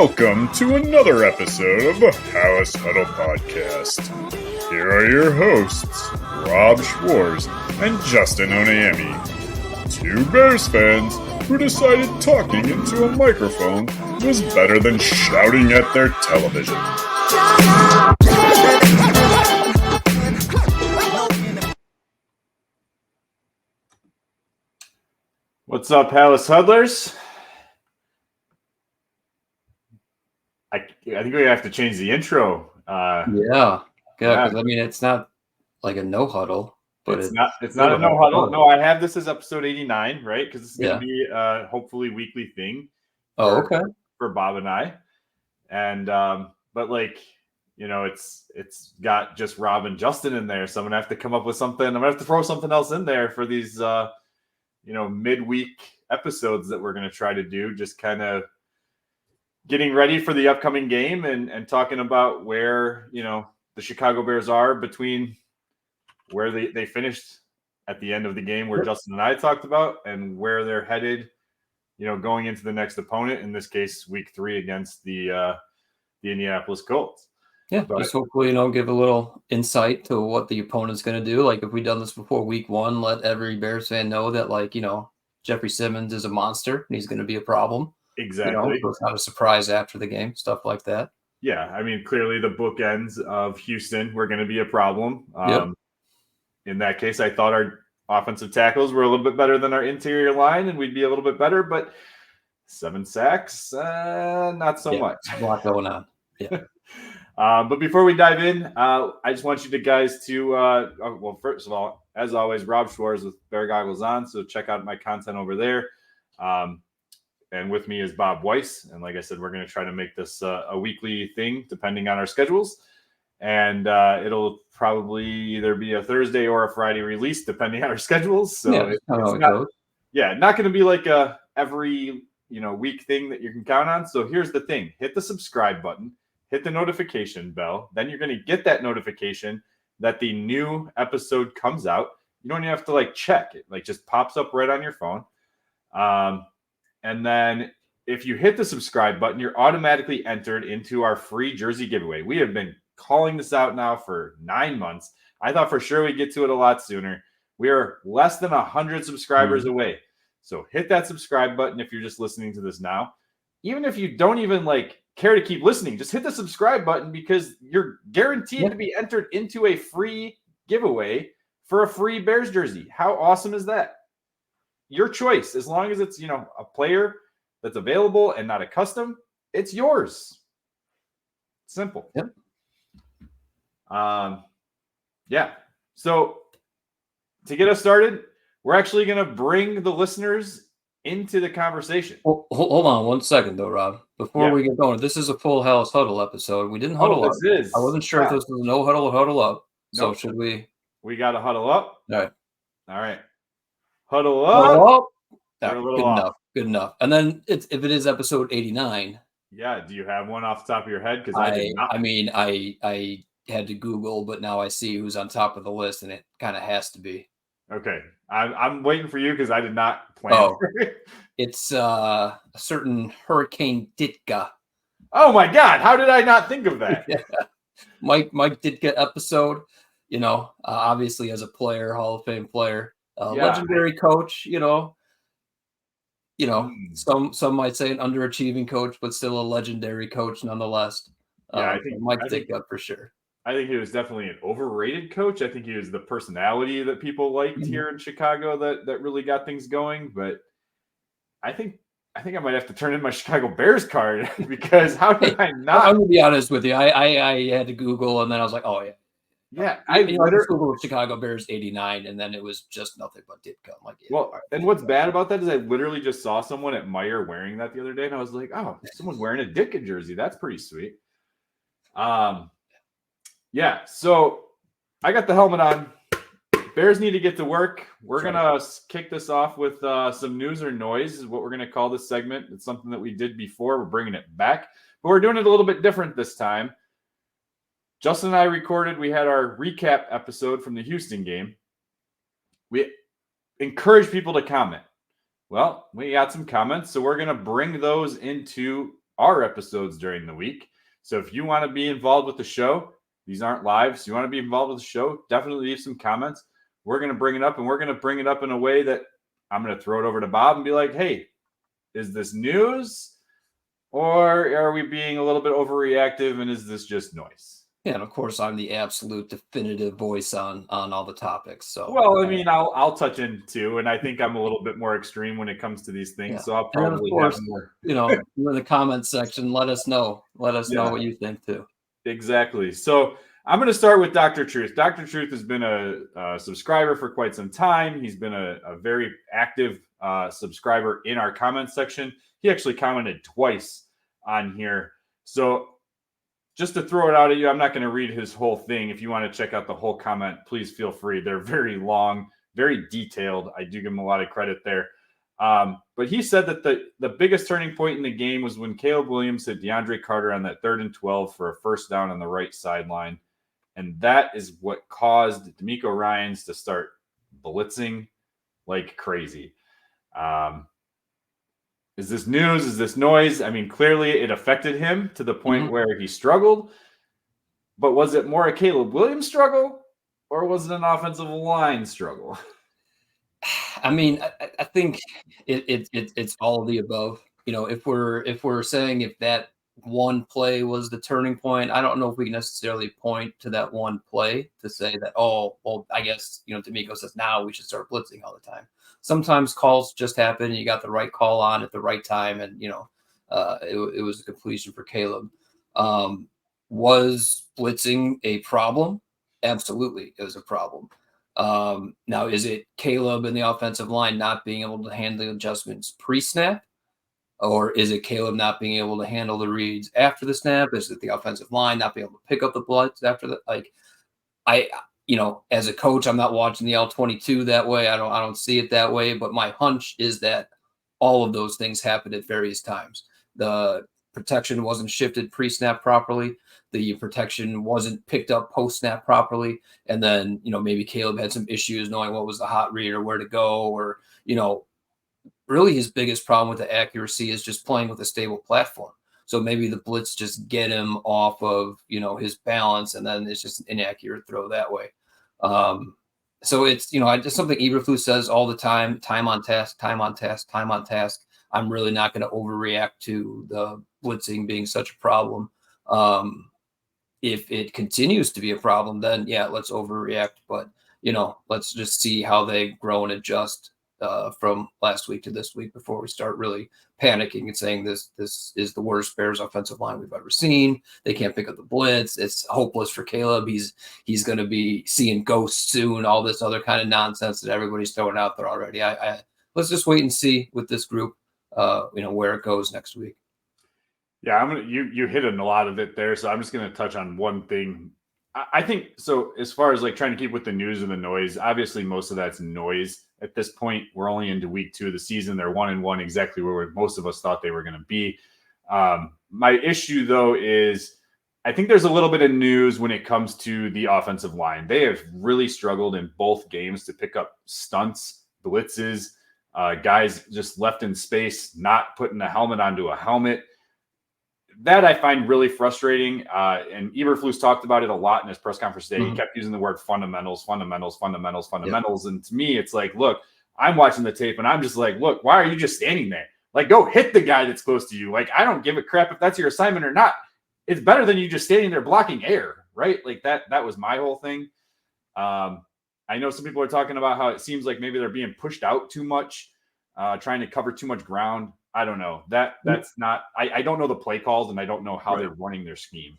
Welcome to another episode of the Palace Huddle Podcast. Here are your hosts, Rob Schwartz and Justin Onayemi, two Bears fans who decided talking into a microphone was better than shouting at their television. What's up, Palace Huddlers? I think we have to change the intro. Yeah, because I mean it's not like a no huddle, but it's not a no huddle. No, I have this as episode 89, right? Because it's going to be a hopefully weekly thing. For Bob and I, and but like it's got just Rob and Justin in there, so I'm gonna have to come up with something. I'm gonna have to throw something else in there for these midweek episodes that we're gonna try to do, just kind of getting ready for the upcoming game and talking about where, the Chicago Bears are between where they finished at the end of the game where Justin and I talked about and where they're headed, going into the next opponent, in this case, week 3 against the Indianapolis Colts. Yeah, but just hopefully, give a little insight to what the opponent's going to do. Like if we've done this before week 1, let every Bears fan know that, Jeffrey Simmons is a monster and he's going to be a problem. Exactly. So it's not a surprise after the game, stuff like that. Yeah, I mean, clearly the bookends of Houston were going to be a problem. In that case, I thought our offensive tackles were a little bit better than our interior line, and we'd be a little bit better, but 7 sacks, not so much. A lot going on. Yeah. But before we dive in, I just want you guys to, first of all, as always, Rob Schwartz with Bear Goggles On, so check out my content over there. And with me is Bob Weiss. And like I said, we're going to try to make this a weekly thing, depending on our schedules. And it'll probably either be a Thursday or a Friday release, depending on our schedules. So it's not going to be like a every week thing that you can count on. So here's the thing: hit the subscribe button, hit the notification bell. Then you're going to get that notification that the new episode comes out. You don't even have to check it; just pops up right on your phone. And then if you hit the subscribe button, you're automatically entered into our free jersey giveaway. We have been calling this out now for 9 months. I thought for sure we'd get to it a lot sooner. We are less than 100 subscribers away. So hit that subscribe button if you're just listening to this now. Even if you don't even care to keep listening, just hit the subscribe button because you're guaranteed to be entered into a free giveaway for a free Bears jersey. How awesome is that? Your choice, as long as it's, a player that's available and not a custom, it's yours. Simple. Yep. So to get us started, we're actually going to bring the listeners into the conversation. Well, hold on 1 second, though, Rob. Before we get going, this is a full house huddle episode. We didn't huddle up. I wasn't sure if this was no huddle or huddle up. So should we? We got to huddle up. All right. Huddle up. Good enough. And then if it is episode 89. Yeah. Do you have one off the top of your head? Because I did not. I mean, I had to Google, but now I see who's on top of the list, and it kind of has to be. Okay. I'm waiting for you because I did not plan for it. It's a certain Hurricane Ditka. Oh my God. How did I not think of that? Mike Ditka episode, obviously as a player, Hall of Fame player. Legendary coach, some might say an underachieving coach, but still a legendary coach nonetheless. I think Mike Ditka for sure. I think he was definitely an overrated coach. I think he was the personality that people liked here in Chicago that really got things going. But I think I might have to turn in my Chicago Bears card because how did I not? I'm gonna be honest with you. I had to Google, and then I was like, oh yeah. Yeah, I Googled Chicago Bears 89, and then it was just nothing but Ditka. I'm like, and what's bad about that is I literally just saw someone at Meijer wearing that the other day, and I was like, oh, someone's wearing a Ditka jersey. That's pretty sweet. So I got the helmet on. Bears need to get to work. We're gonna kick this off with some news or noise is what we're gonna call this segment. It's something that we did before. We're bringing it back, but we're doing it a little bit different this time. Justin and I we had our recap episode from the Houston game. We encourage people to comment. Well, we got some comments, so we're going to bring those into our episodes during the week. So if you want to be involved with the show, these aren't live, so you want to be involved with the show, definitely leave some comments. We're going to bring it up, and we're going to bring it up in a way that I'm going to throw it over to Bob and be like, hey, is this news, or are we being a little bit overreactive, and is this just noise? Yeah, and of course, I'm the absolute definitive voice on all the topics. So, well, I mean, I'll touch in too, and I think I'm a little bit more extreme when it comes to these things. Yeah. So I'll probably and of course, have more. In the comments section, let us know. Let us know what you think too. Exactly. So I'm going to start with Dr. Truth. Dr. Truth has been a subscriber for quite some time. He's been a very active subscriber in our comments section. He actually commented twice on here. So just to throw it out at you, I'm not going to read his whole thing. If you want to check out the whole comment, please feel free. They're very long, very detailed. I do give him a lot of credit there. But he said that the biggest turning point in the game was when Caleb Williams hit DeAndre Carter on that 3rd and 12 for a first down on the right sideline. And that is what caused D'Amico Ryans to start blitzing like crazy. Is this news? Is this noise? I mean, clearly it affected him to the point where he struggled. But was it more a Caleb Williams struggle, or was it an offensive line struggle? I mean, I think it's all of the above. If we're saying if that one play was the turning point, I don't know if we can necessarily point to that one play to say that, oh, well, I guess, D'Amico says now we should start blitzing all the time. Sometimes calls just happen and you got the right call on at the right time. And, it was a completion for Caleb. Was blitzing a problem? Absolutely. It was a problem. Now, is it Caleb and the offensive line not being able to handle the adjustments pre-snap? Or is it Caleb not being able to handle the reads after the snap? Is it the offensive line not being able to pick up the blitz after that? Like, as a coach, I'm not watching the L22 that way. I don't see it that way. But my hunch is that all of those things happened at various times. The protection wasn't shifted pre-snap properly. The protection wasn't picked up post-snap properly. And then, maybe Caleb had some issues knowing what was the hot read or where to go, or, really his biggest problem with the accuracy is just playing with a stable platform. So maybe the blitz just get him off of, his balance, and then it's just an inaccurate throw that way. So it's, just something Eberflus says all the time on task, time on task, time on task. I'm really not going to overreact to the blitzing being such a problem. If it continues to be a problem, then yeah, let's overreact. But, let's just see how they grow and adjust from last week to this week before we start really panicking and saying this is the worst Bears offensive line we've ever seen. They can't pick up the blitz. It's hopeless for Caleb. He's going to be seeing ghosts soon. All this other kind of nonsense that everybody's throwing out there already. I let's just wait and see with this group, where it goes next week. Yeah, you hit on a lot of it there, so I'm just going to touch on one thing. I think so. As far as like trying to keep with the news and the noise, obviously most of that's noise at this point. We're only into week 2 of the season. They're 1-1, exactly where most of us thought they were going to be. My issue though is I think there's a little bit of news when it comes to the offensive line. They have really struggled in both games to pick up stunts, blitzes, guys just left in space, not putting a helmet onto a helmet. That I find really frustrating. And Eberflus talked about it a lot in his press conference today. He kept using the word fundamentals. Yep. And to me, it's like, look, I'm watching the tape and I'm just like, look, why are you just standing there? Like, go hit the guy that's close to you. Like, I don't give a crap if that's your assignment or not. It's better than you just standing there blocking air, right? Like that was my whole thing. I know some people are talking about how it seems like maybe they're being pushed out too much, trying to cover too much ground. I don't know. That's not. I don't know the play calls, and I don't know how they're running their scheme.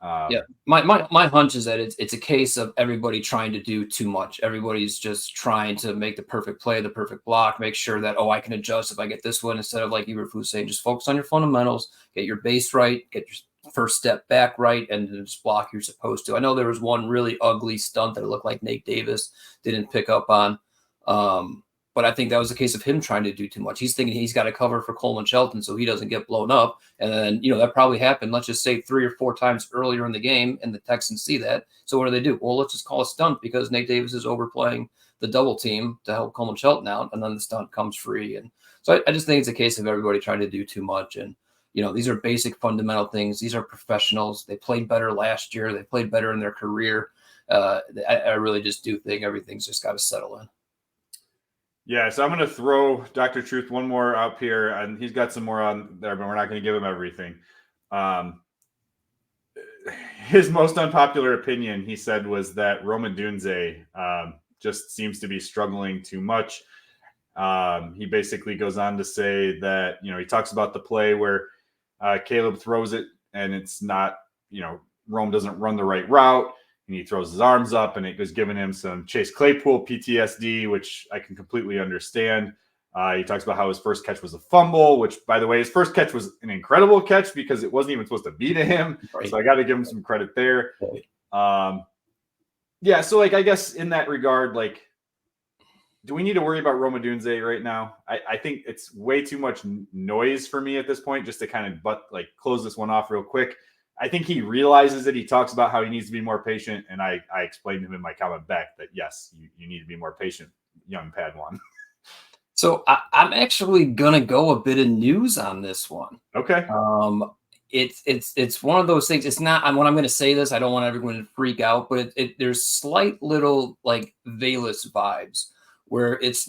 My hunch is that it's a case of everybody trying to do too much. Everybody's just trying to make the perfect play, the perfect block, make sure that I can adjust if I get this one, instead of like Eberflus saying, just focus on your fundamentals, get your base right, get your first step back right, and then just block you're supposed to. I know there was one really ugly stunt that it looked like Nate Davis didn't pick up on. But I think that was a case of him trying to do too much. He's thinking he's got to cover for Coleman Shelton so he doesn't get blown up. And then, that probably happened, let's just say 3 or 4 times earlier in the game, and the Texans see that. So what do? Well, let's just call a stunt because Nate Davis is overplaying the double team to help Coleman Shelton out, and then the stunt comes free. And so I just think it's a case of everybody trying to do too much. And, These are basic fundamental things. These are professionals. They played better last year. They played better in their career. I really just do think everything's just got to settle in. Yeah, so I'm going to throw Dr. Truth one more up here, and he's got some more on there, but we're not going to give him everything. His most unpopular opinion, he said, was that Rome Odunze just seems to be struggling too much. He basically goes on to say that, he talks about the play where Caleb throws it and it's not, Rome doesn't run the right route, and he throws his arms up, and it was giving him some Chase Claypool PTSD, which I can completely understand. He talks about how his first catch was a fumble, which, by the way, his first catch was an incredible catch because it wasn't even supposed to be to him. Right. So I got to give him some credit there. Right. So I guess in that regard, do we need to worry about Rome Odunze right now? I think it's way too much noise for me at this point, just to kind of close this one off real quick. I think he realizes it. He talks about how he needs to be more patient, and I explained to him in my comment back that, yes, you need to be more patient, young Padawan. So I'm actually going to go a bit of news on this one. Okay. It's one of those things. It's not, when I'm going to say this, I don't want everyone to freak out, but there's slight little Valus vibes where it's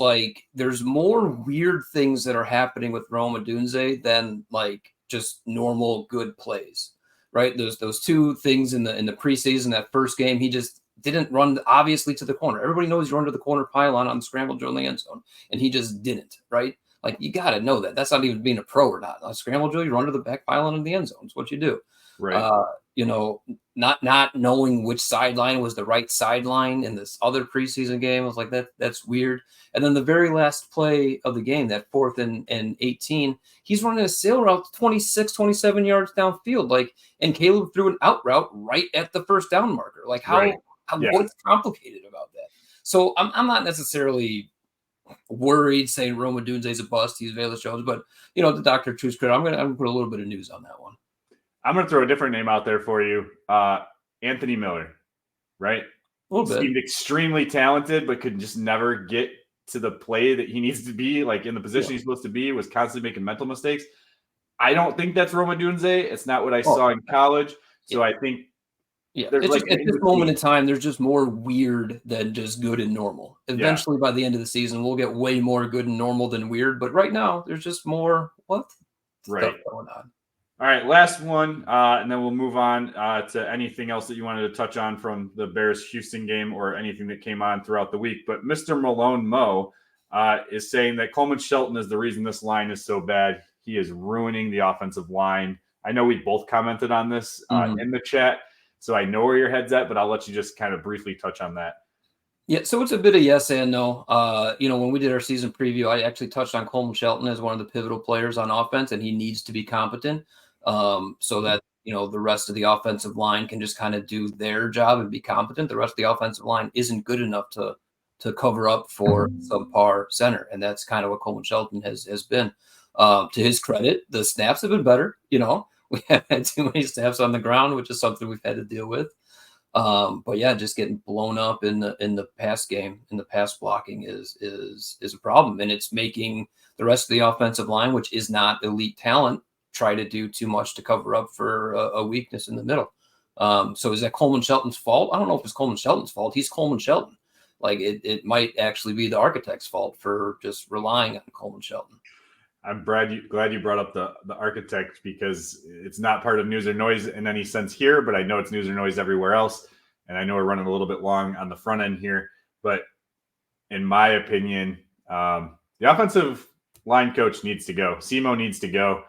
there's more weird things that are happening with Rome Odunze than just normal good plays, right? There's those two things in the preseason, that first game, he just didn't run obviously to the corner. Everybody knows you run to the corner pylon on the scramble drill in the end zone, and he just didn't, right? You got to know that. That's not even being a pro or not. On a scramble drill, you run to the back pylon in the end zone. It's what you do. Right. Not knowing which sideline was the right sideline in this other preseason game. I was like, that's weird. And then the very last play of the game, that 4th and 18, he's running a sail route 26, 27 yards downfield. And Caleb threw an out route right at the first down marker. What's complicated about that? So I'm not necessarily worried saying Rome Odunze is a bust. He's Valus Jones, but the Dr. Truth's credit, I'm gonna put a little bit of news on that one. I'm gonna throw a different name out there for you, Anthony Miller. Right, a little bit. Seemed extremely talented, but could just never get to the play that he needs to be, in the position he's supposed to be. Was constantly making mental mistakes. I don't think that's Rome Odunze. It's not what I saw in college. So I think. Yeah, it's just, at this moment in time, there's just more weird than just good and normal. Eventually, by the end of the season, we'll get way more good and normal than weird. But right now, there's just more stuff going on. All right, last one, and then we'll move on to anything else that you wanted to touch on from the Bears-Houston game or anything that came on throughout the week. But Mr. Malone Mo is saying that Coleman Shelton is the reason this line is so bad. He is ruining the offensive line. I know we both commented on this in the chat. So I know where your head's at, but I'll let you just kind of briefly touch on that. Yeah, so it's a bit of yes and no. When we did our season preview, I actually touched on Coleman Shelton as one of the pivotal players on offense, and he needs to be competent so that, the rest of the offensive line can just kind of do their job and be competent. The rest of the offensive line isn't good enough to cover up for subpar center, and that's kind of what Coleman Shelton has been. To his credit, the snaps have been better, We haven't had too many snaps on the ground, which is something we've had to deal with. But yeah, just getting blown up in the pass game, in the pass blocking is a problem, and it's making the rest of the offensive line, which is not elite talent, try to do too much to cover up for a weakness in the middle. So is that Coleman Shelton's fault? I don't know if it's Coleman Shelton's fault. He's Coleman Shelton. It might actually be the architect's fault for just relying on Coleman Shelton. I'm glad you brought up the architect, because it's not part of news or noise in any sense here, but I know it's news or noise everywhere else. And I know we're running a little bit long on the front end here, but in my opinion, the offensive line coach needs to go. Simo needs to go.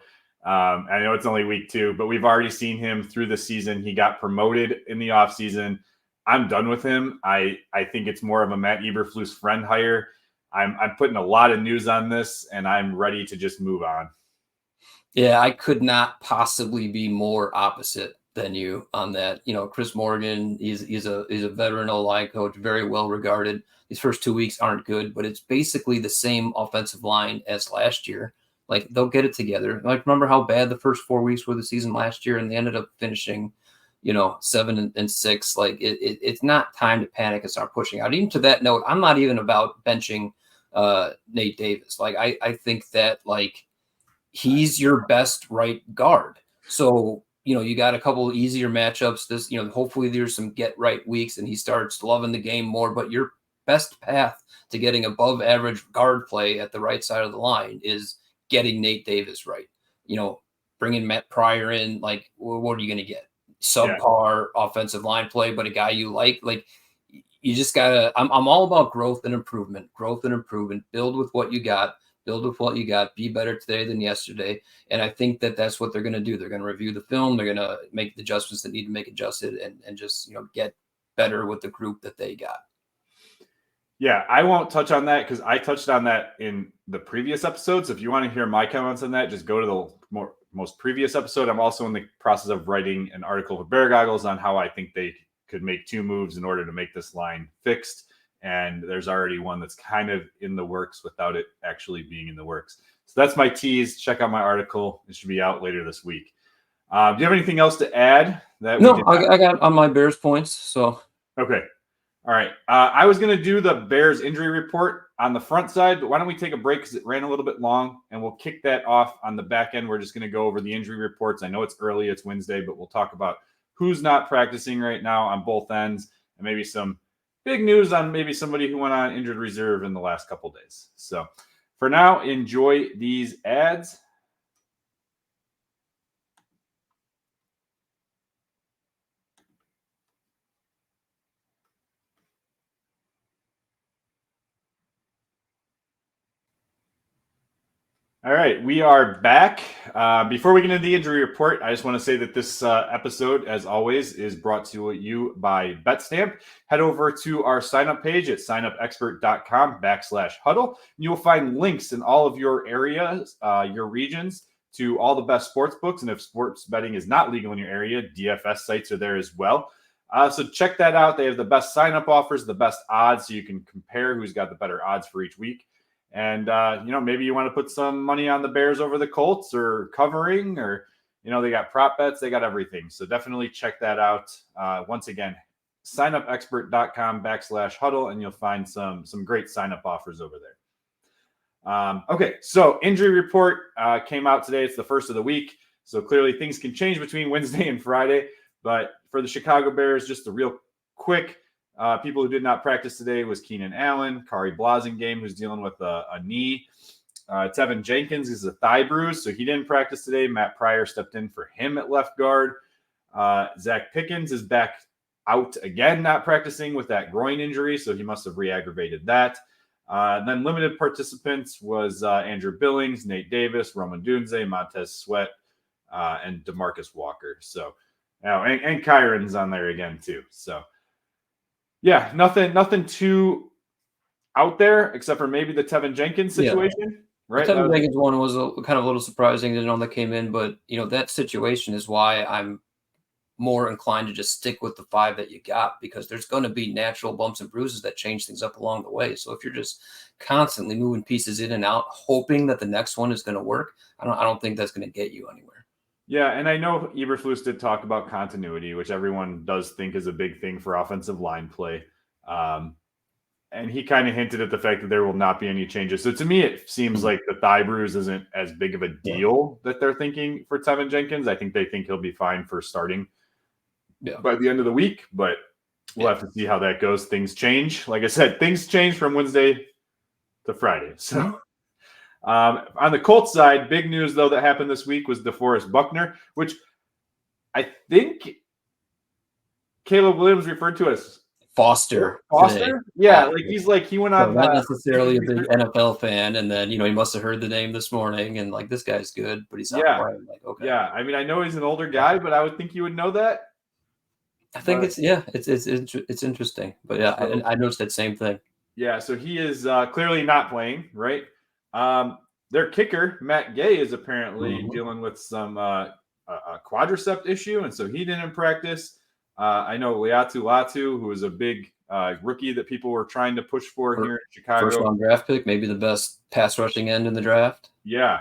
I know it's only week 2, but we've already seen him through the season. He got promoted in the offseason. I'm done with him. I think it's more of a Matt Eberflus friend hire. I'm putting a lot of news on this, and I'm ready to just move on. Yeah, I could not possibly be more opposite than you on that. Chris Morgan, he's a veteran O-line coach, very well regarded. These first 2 weeks aren't good, but it's basically the same offensive line as last year. They'll get it together. Remember how bad the first 4 weeks were the season last year, and they ended up finishing, 7-6. It's not time to panic and start pushing out. Even to that note, I'm not even about benching Nate Davis. I think that he's your best right guard. So, you got a couple of easier matchups. This, hopefully there's some get right weeks and he starts loving the game more. But your best path to getting above average guard play at the right side of the line is getting Nate Davis right. Bringing Matt Pryor in, like, what are you going to get? Subpar offensive line play, but a guy you like you just gotta. I'm all about growth and improvement. Build with what you got. Be better today than yesterday. And I think that's what they're going to do. They're going to review the film. They're going to make the adjustments that need to make adjusted and just, get better with the group that they got. Yeah, I won't touch on that because I touched on that in the previous episodes. If you want to hear my comments on that, just go to the most previous episode. I'm also in the process of writing an article for Bear Goggles on how I think they could make 2 moves in order to make this line fixed. And there's already one that's kind of in the works without it actually being in the works. So that's my tease. Check out my article. It should be out later this week. Do you have anything else to add? No, I got on my Bears points. So okay. All right. I was going to do the Bears injury report on the front side, but why don't we take a break because it ran a little bit long, and we'll kick that off on the back end. We're just going to go over the injury reports. I know it's early, it's Wednesday, but we'll talk about who's not practicing right now on both ends and maybe some big news on maybe somebody who went on injured reserve in the last couple of days. So for now, enjoy these ads. All right, we are back. Before we get into the injury report, I just want to say that this episode, as always, is brought to you by BetStamp. Head over to our sign-up page at signupexpert.com/huddle. You will find links in all of your areas, your regions, to all the best sports books. And if sports betting is not legal in your area, DFS sites are there as well. So check that out. They have the best sign-up offers, the best odds, so you can compare who's got the better odds for each week. And, maybe you want to put some money on the Bears over the Colts or covering or, they got prop bets, they got everything. So definitely check that out. Once again, signupexpert.com/huddle, and you'll find some great sign-up offers over there. Okay, so injury report came out today. It's the first of the week. So clearly things can change between Wednesday and Friday. But for the Chicago Bears, just a real quick people who did not practice today was Keenan Allen, Kari Blasingame, who's dealing with a knee. Tevin Jenkins is a thigh bruise, so he didn't practice today. Matt Pryor stepped in for him at left guard. Zach Pickens is back out again, not practicing with that groin injury, so he must have re-aggravated that. Then limited participants was Andrew Billings, Nate Davis, Rome Odunze, Montez Sweat, and DeMarcus Walker. So, and Kyron's on there again too. So, yeah, nothing too out there except for maybe the Tevin Jenkins situation, right? The Tevin Jenkins one was kind of a little surprising. Didn't know that came in, but that situation is why I'm more inclined to just stick with the 5 that you got, because there's going to be natural bumps and bruises that change things up along the way. So if you're just constantly moving pieces in and out, hoping that the next one is going to work, I don't think that's going to get you anywhere. Yeah, and I know Eberflus did talk about continuity, which everyone does think is a big thing for offensive line play. And he kind of hinted at the fact that there will not be any changes. So to me, it seems like the thigh bruise isn't as big of a deal that they're thinking for Tevin Jenkins. I think they think he'll be fine for starting by the end of the week, but we'll have to see how that goes. Things change. Like I said, things change from Wednesday to Friday. So on the Colts side, big news, though, that happened this week was DeForest Buckner, which I think Caleb Williams referred to as Foster. Yeah, he went on. So not necessarily a big NFL fan, and then he must have heard the name this morning, and this guy's good, but he's not playing. Okay. Yeah, I mean, I know he's an older guy, but I would think you would know that. I think it's interesting, but I noticed that same thing. Yeah, so he is clearly not playing, right? Their kicker, Matt Gay, is apparently dealing with some a quadricep issue, and so he didn't practice. I know Leatu Latu, who was a big rookie that people were trying to push for here in Chicago. First round draft pick, maybe the best pass rushing end in the draft. Yeah,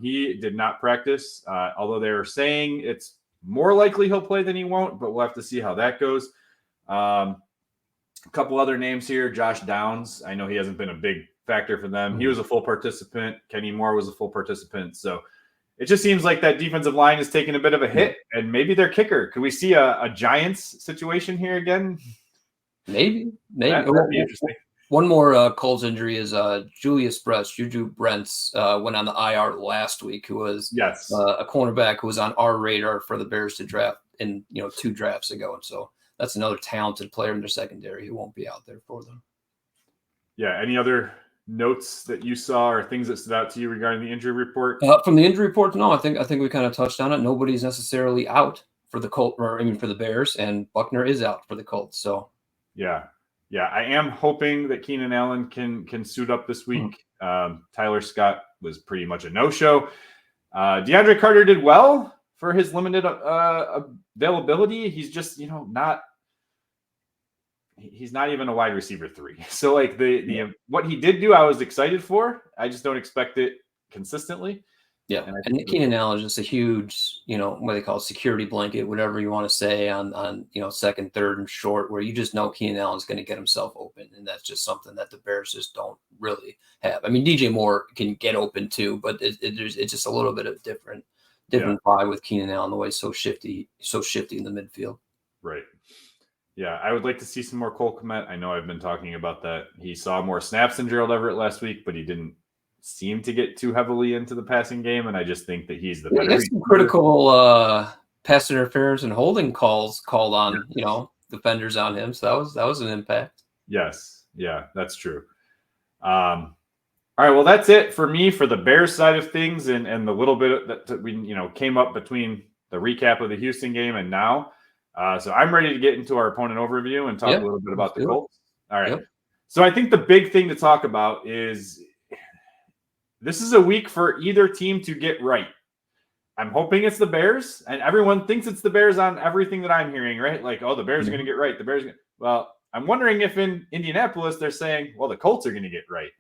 he did not practice, although they were saying it's more likely he'll play than he won't, but we'll have to see how that goes. A couple other names here. Josh Downs. I know he hasn't been a big factor for them. He was a full participant. Kenny Moore was a full participant. So it just seems like that defensive line is taking a bit of a hit, and maybe their kicker. Could we see a Giants situation here again? Maybe. That'd be interesting. One more Colts injury is Juju Brents went on the IR last week, who was a cornerback who was on our radar for the Bears to draft in 2 drafts ago. And so that's another talented player in their secondary who won't be out there for them. Yeah. Any other notes that you saw or things that stood out to you regarding the injury report? From the injury report, no, I think we kind of touched on it. Nobody's necessarily out for the Colts, or I mean for the Bears, and Buckner is out for the Colts. So yeah, I am hoping that Keenan Allen can suit up this week. Tyler Scott was pretty much a no-show. DeAndre Carter did well for his limited availability. He's just he's not even a wide receiver 3. So like the what he did do, I was excited for. I just don't expect it consistently. Yeah, and Keenan Allen is just a huge, what they call security blanket, whatever you want to say on second, third, and short, where you just know Keenan Allen's going to get himself open, and that's just something that the Bears just don't really have. I mean, DJ Moore can get open too, but it's just a little bit of different vibe with Keenan Allen, the way so shifty in the midfield. Right. Yeah, I would like to see some more Cole Kmet. I know I've been talking about that. He saw more snaps than Gerald Everett last week, but he didn't seem to get too heavily into the passing game, and I just think that he's the better. There's some critical pass interference and holding calls called on, defenders on him. So that was an impact. Yes, yeah, that's true. All right, well, that's it for me for the Bears side of things, and the little bit that we came up between the recap of the Houston game and now. So I'm ready to get into our opponent overview and talk a little bit about the Colts. All right. Yep. So I think the big thing to talk about is this is a week for either team to get right. I'm hoping it's the Bears, and everyone thinks it's the Bears on everything that I'm hearing, right? Like, oh, the Bears are going to get right. Well, I'm wondering if in Indianapolis they're saying, well, the Colts are going to get right.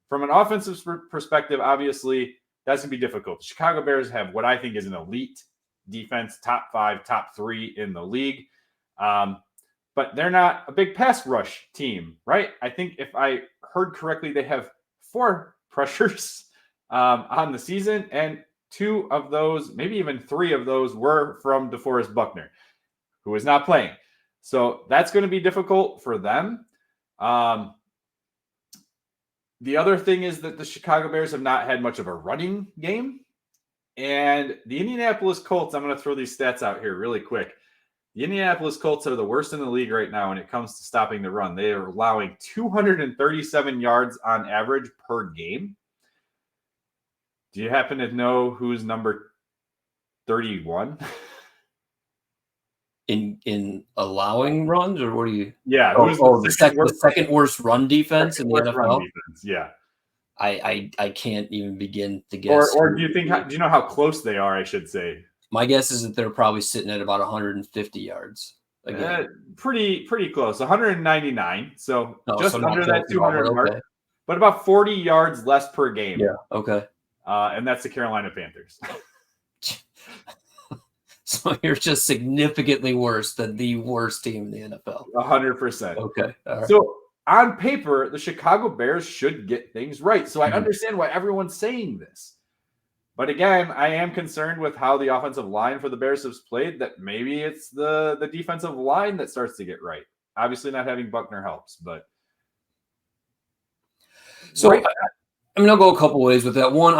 From an offensive perspective, obviously, that's going to be difficult. The Chicago Bears have what I think is an elite defense, top 5, top 3 in the league. But they're not a big pass rush team, right? I think if I heard correctly, they have 4 pressures on the season, and 2 of those, maybe even 3 of those, were from DeForest Buckner, who is not playing. So that's going to be difficult for them. The other thing is that the Chicago Bears have not had much of a running game. And the Indianapolis Colts, I'm going to throw these stats out here really quick. The Indianapolis Colts are the worst in the league right now when it comes to stopping the run. They are allowing 237 yards on average per game. Do you happen to know who's number 31? In allowing runs, or what do you? Yeah. The second worst run defense in the NFL? Defense, yeah. I can't even begin to guess. Or do you know how close they are, I should say? My guess is that they're probably sitting at about 150 yards. Pretty close. 199. So just under that 200 mark. Okay. But about 40 yards less per game. Yeah, okay. And that's the Carolina Panthers. So you're just significantly worse than the worst team in the NFL. 100%. Okay. All right. So on paper, the Chicago Bears should get things right. So I understand why everyone's saying this. But again, I am concerned with how the offensive line for the Bears has played, that maybe it's the defensive line that starts to get right. Obviously not having Buckner helps, but. So right. I'm going to go a couple ways with that. One,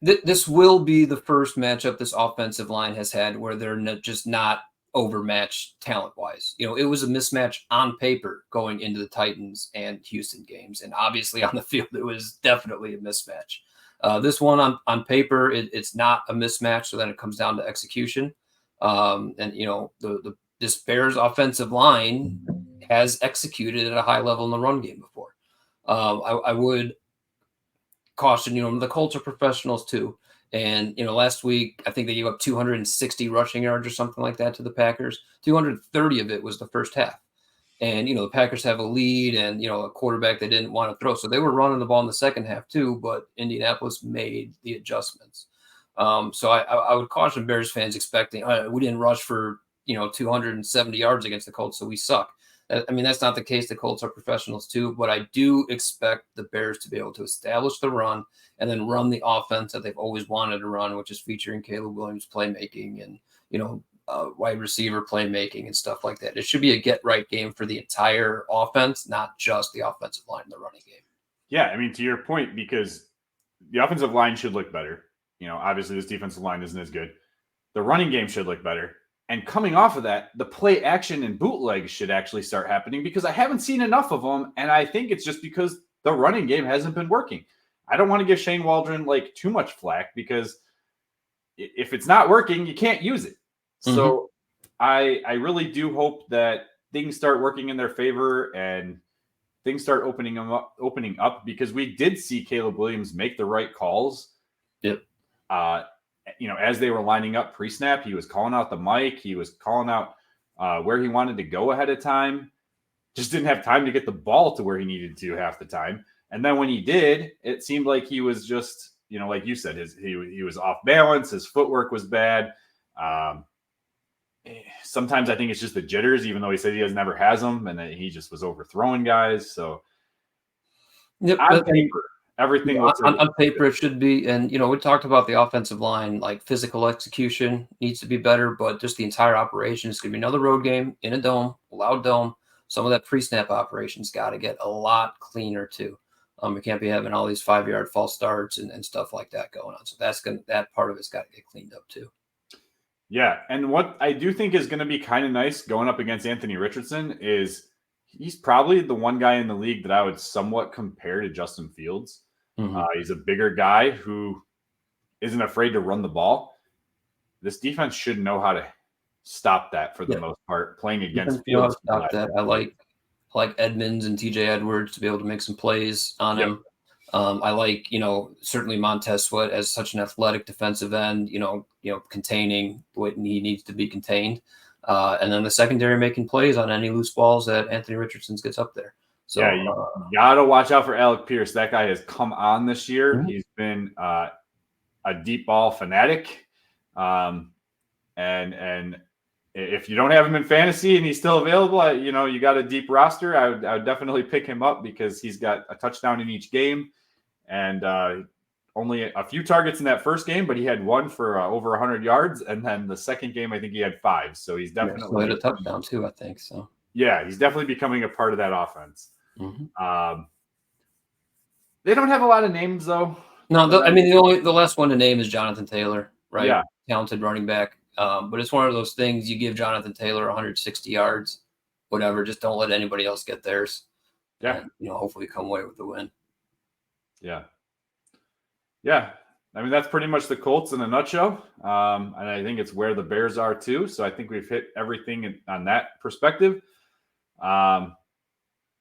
this will be the first matchup this offensive line has had where they're just not overmatched talent-wise. It was a mismatch on paper going into the Titans and Houston games, and obviously on the field it was definitely a mismatch. This one on paper, it's not a mismatch, so then it comes down to execution. This Bears offensive line has executed at a high level in the run game before. I would caution, the Colts are professionals too. And, last week, I think they gave up 260 rushing yards or something like that to the Packers. 230 of it was the first half. And, the Packers have a lead and, a quarterback they didn't want to throw. So they were running the ball in the second half too, but Indianapolis made the adjustments. So I would caution Bears fans expecting, we didn't rush for, 270 yards against the Colts, so we suck. I mean, that's not the case. The Colts are professionals too, but I do expect the Bears to be able to establish the run and then run the offense that they've always wanted to run, which is featuring Caleb Williams playmaking and, wide receiver playmaking and stuff like that. It should be a get right game for the entire offense, not just the offensive line in the running game. Yeah, I mean, to your point, because the offensive line should look better. Obviously this defensive line isn't as good. The running game should look better. And coming off of that, the play action and bootlegs should actually start happening because I haven't seen enough of them. And I think it's just because the running game hasn't been working. I don't want to give Shane Waldron too much flack because if it's not working, you can't use it. So I really do hope that things start working in their favor and things start opening up because we did see Caleb Williams make the right calls. Yep. As they were lining up pre-snap, he was calling out the mic. He was calling out where he wanted to go ahead of time. Just didn't have time to get the ball to where he needed to half the time. And then when he did, it seemed like he was just, like you said, he was off balance. His footwork was bad. Sometimes I think it's just the jitters, even though he said he never has them, and that he just was overthrowing guys. So on paper, everything looks on paper it should be. And we talked about the offensive line, like physical execution needs to be better, but just the entire operation is going to be another road game in a dome, loud dome. Some of that pre-snap operations got to get a lot cleaner too. We can't be having all these 5-yard false starts and stuff like that going on. So that part of it's got to get cleaned up too. Yeah, and what I do think is going to be kind of nice going up against Anthony Richardson is he's probably the one guy in the league that I would somewhat compare to Justin Fields. He's a bigger guy who isn't afraid to run the ball. This defense should know how to stop that for the most part, playing against Fields. Stop that. I like Edmonds and TJ Edwards to be able to make some plays on him. I like, certainly Montez Sweat as such an athletic defensive end, containing what he needs to be contained. And then the secondary making plays on any loose balls that Anthony Richardson gets up there. So yeah, you got to watch out for Alec Pierce. That guy has come on this year. He's been a deep ball fanatic. And if you don't have him in fantasy and he's still available, you got a deep roster, I would definitely pick him up because he's got a touchdown in each game and only a few targets in that first game, but he had one for over 100 yards. And then the second game, I think he had 5. So he's definitely had a touchdown too, I think. So yeah, he's definitely becoming a part of that offense. They don't have a lot of names though. No, the last one to name is Jonathan Taylor, right? Yeah. Talented running back. But it's one of those things, you give Jonathan Taylor 160 yards, whatever, just don't let anybody else get theirs. Yeah. And, hopefully come away with the win. Yeah. Yeah. I mean, that's pretty much the Colts in a nutshell. And I think it's where the Bears are too. So I think we've hit everything on that perspective.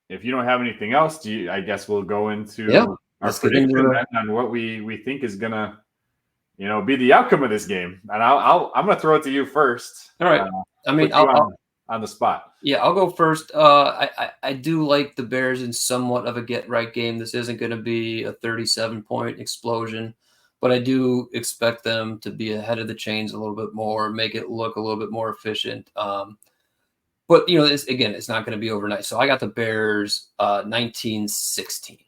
If you don't have anything else, I guess we'll go into our prediction on what we think is going to, be the outcome of this game. And I'm going to throw it to you first. All right. I'll on the spot. Yeah, I'll go first. I do like the Bears in somewhat of a get right game. This isn't going to be a 37-point explosion, but I do expect them to be ahead of the chains a little bit more, make it look a little bit more efficient. But it's not going to be overnight. So I got the Bears 19-16.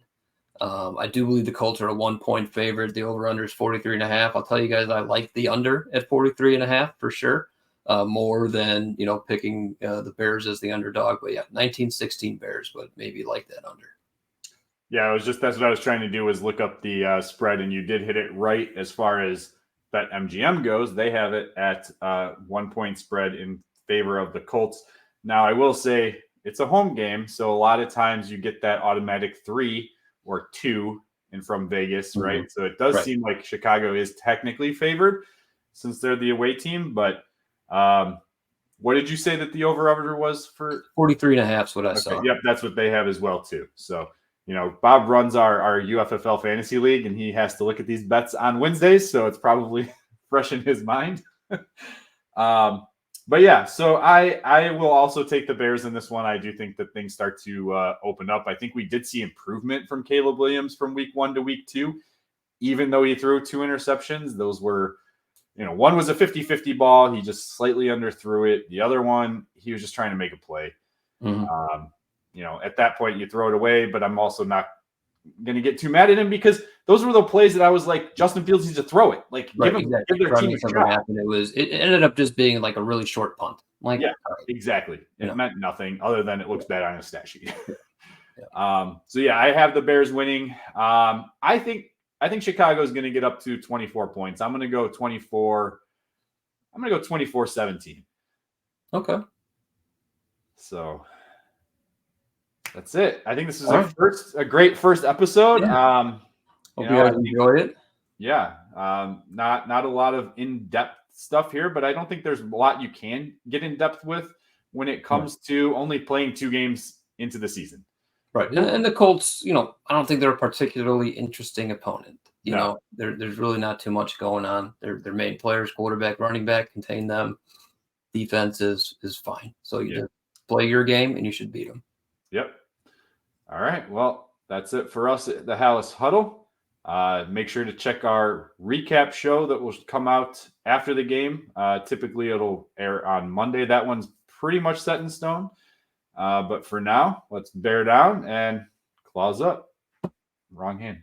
I do believe the Colts are a 1-point favorite. The over-under is 43.5. I'll tell you guys, I like the under at 43.5 for sure. More than, picking the Bears as the underdog. But yeah, 19-16 Bears, but maybe like that under. Yeah, that's what I was trying to do was look up the spread, and you did hit it right as far as BetMGM goes. They have it at 1-point spread in favor of the Colts. Now, I will say it's a home game, so a lot of times you get that automatic 3 or 2 in from Vegas, right? So it does seem like Chicago is technically favored since they're the away team. But what did you say that the over-under was for? 43.5 is what I saw. Yep, that's what they have as well too. So, Bob runs our UFFL fantasy league, and he has to look at these bets on Wednesdays, so it's probably fresh in his mind. But yeah, so I will also take the Bears in this one. I do think that things start to open up. I think we did see improvement from Caleb Williams from week 1 to week 2, even though he threw 2 interceptions. Those were, one was a 50-50 ball. He just slightly underthrew it. The other one, he was just trying to make a play. At that point you throw it away, but I'm also not going to get too mad at him because those were the plays that I was like, Justin Fields needs to throw it. Like, give their team a shot. It ended up just being like a really short punt. Like, yeah, exactly. It meant nothing other than it looks bad on a stat sheet. So yeah, I have the Bears winning. I think Chicago is going to get up to 24 points. I'm going to go 24. I'm going to go 24-17. Okay. So that's it. I think this is a great first episode. Yeah. Hope you guys enjoyed it. Yeah. Not a lot of in-depth stuff here, but I don't think there's a lot you can get in depth with when it comes to only playing 2 games into the season. Right. And the Colts, I don't think they're a particularly interesting opponent. You know, there's really not too much going on. Their main players, quarterback, running back, contain them. Defense is fine. So you just play your game and you should beat them. Yep. All right. Well, that's it for us at the Hallis Huddle. Make sure to check our recap show that will come out after the game. Typically, it'll air on Monday. That one's pretty much set in stone. But for now, let's bear down and claws up. Wrong hand.